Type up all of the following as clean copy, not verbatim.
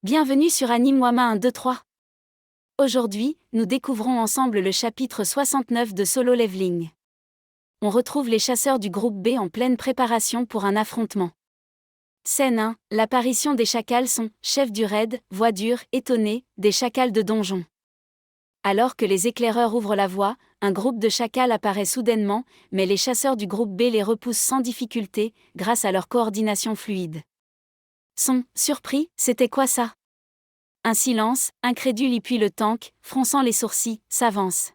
Bienvenue sur Anime Wama 1, 2, 3. Aujourd'hui, nous découvrons ensemble le chapitre 69 de Solo Leveling. On retrouve les chasseurs du groupe B en pleine préparation pour un affrontement. Scène 1, l'apparition des chacals sont, chef du raid, voix dure, étonné, des chacals de donjon. Alors que les éclaireurs ouvrent la voie, un groupe de chacals apparaît soudainement, mais les chasseurs du groupe B les repoussent sans difficulté, grâce à leur coordination fluide. Sont surpris, c'était quoi ça? Un silence, incrédule y puis le tank, fronçant les sourcils, s'avance.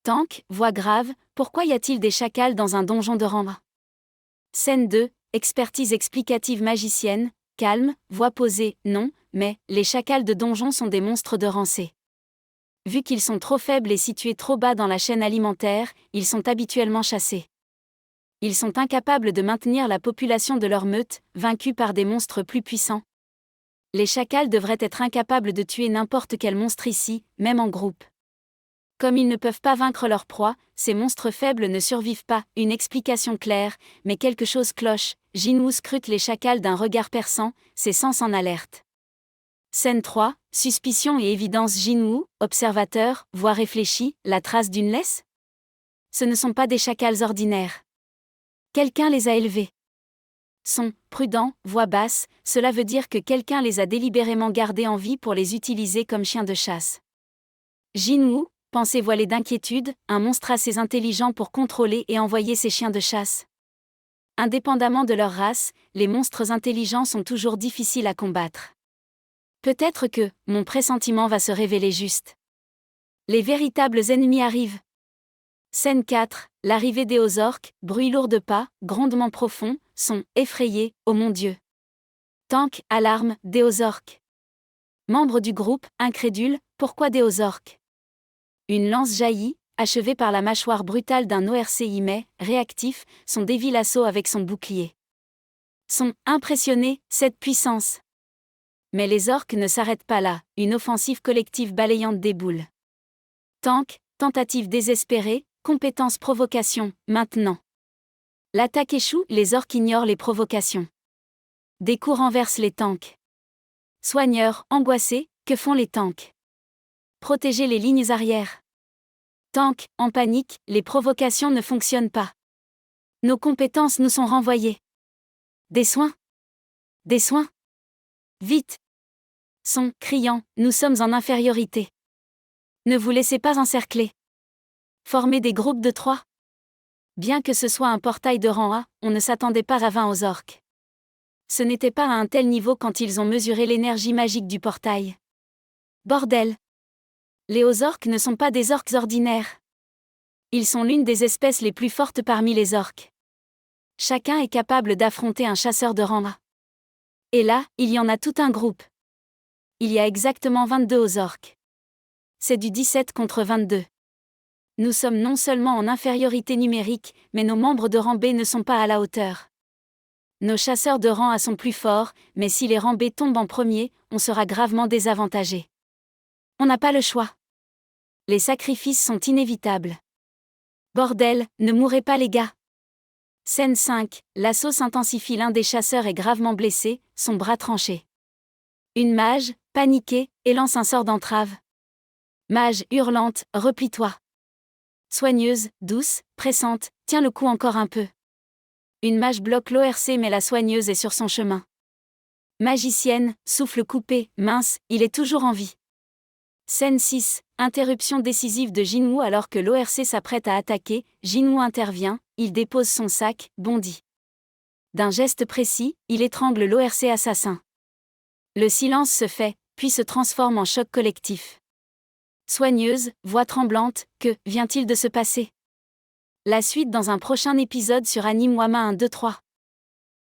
Tank, voix grave, pourquoi y a-t-il des chacals dans un donjon de rang 1? Scène 2, expertise explicative magicienne, calme, voix posée, non, mais, les chacals de donjon sont des monstres de rang C. Vu qu'ils sont trop faibles et situés trop bas dans la chaîne alimentaire, ils sont habituellement chassés. Ils sont incapables de maintenir la population de leur meute, vaincus par des monstres plus puissants. Les chacals devraient être incapables de tuer n'importe quel monstre ici, même en groupe. Comme ils ne peuvent pas vaincre leur proie, ces monstres faibles ne survivent pas, une explication claire, mais quelque chose cloche. Jinwoo scrute les chacals d'un regard perçant, ses sens en alerte. Scène 3, suspicion et évidence. Jinwoo, observateur, voix réfléchie, la trace d'une laisse? Ce ne sont pas des chacals ordinaires. Quelqu'un les a élevés. Son, prudent, voix basse, cela veut dire que quelqu'un les a délibérément gardés en vie pour les utiliser comme chiens de chasse. Jinwoo, pensée voilée d'inquiétude, un monstre assez intelligent pour contrôler et envoyer ses chiens de chasse. Indépendamment de leur race, les monstres intelligents sont toujours difficiles à combattre. Peut-être que, mon pressentiment va se révéler juste. Les véritables ennemis arrivent. Scène 4, l'arrivée des Ozorks, bruit lourd de pas, grondement profond, son, effrayé, oh mon Dieu. Tank, alarme, des Ozorks. Membre du groupe, incrédule, pourquoi des Ozorks? Une lance jaillit, achevée par la mâchoire brutale d'un ORCI mais, réactif, son dévie assaut avec son bouclier. Son, impressionné, cette puissance. Mais les orques ne s'arrêtent pas là, une offensive collective balayante déboule. Tank, tentative désespérée, compétence provocation, maintenant. L'attaque échoue, les orques ignorent les provocations. Des coups renversent les tanks. Soigneurs, angoissés, que font les tanks? Protéger les lignes arrières. Tanks, en panique, les provocations ne fonctionnent pas. Nos compétences nous sont renvoyées. Des soins. Des soins. Vite. Son, criant, nous sommes en infériorité. Ne vous laissez pas encercler. Formez des groupes de 3. Bien que ce soit un portail de rang A, on ne s'attendait pas à 20 aux orques. Ce n'était pas à un tel niveau quand ils ont mesuré l'énergie magique du portail. Bordel! Les Ozorks ne sont pas des orques ordinaires. Ils sont l'une des espèces les plus fortes parmi les orques. Chacun est capable d'affronter un chasseur de rang A. Et là, il y en a tout un groupe. Il y a exactement 22 Ozorks. C'est du 17 contre 22. Nous sommes non seulement en infériorité numérique, mais nos membres de rang B ne sont pas à la hauteur. Nos chasseurs de rang A sont plus forts, mais si les rangs B tombent en premier, on sera gravement désavantagé. On n'a pas le choix. Les sacrifices sont inévitables. Bordel, ne mourrez pas les gars. Scène 5, l'assaut s'intensifie, l'un des chasseurs est gravement blessé, son bras tranché. Une mage, paniquée, élance un sort d'entrave. Mage hurlante, replie-toi. Soigneuse, douce, pressante, tiens le coup encore un peu. Une mage bloque l'ORC mais la soigneuse est sur son chemin. Magicienne, souffle coupé, mince, il est toujours en vie. Scène 6, interruption décisive de Jinwoo alors que l'ORC s'apprête à attaquer, Jinwoo intervient, il dépose son sac, bondit. D'un geste précis, il étrangle l'ORC assassin. Le silence se fait, puis se transforme en choc collectif. Soigneuse, voix tremblante, que vient-il de se passer? La suite dans un prochain épisode sur Anime Wama 1, 2, 3.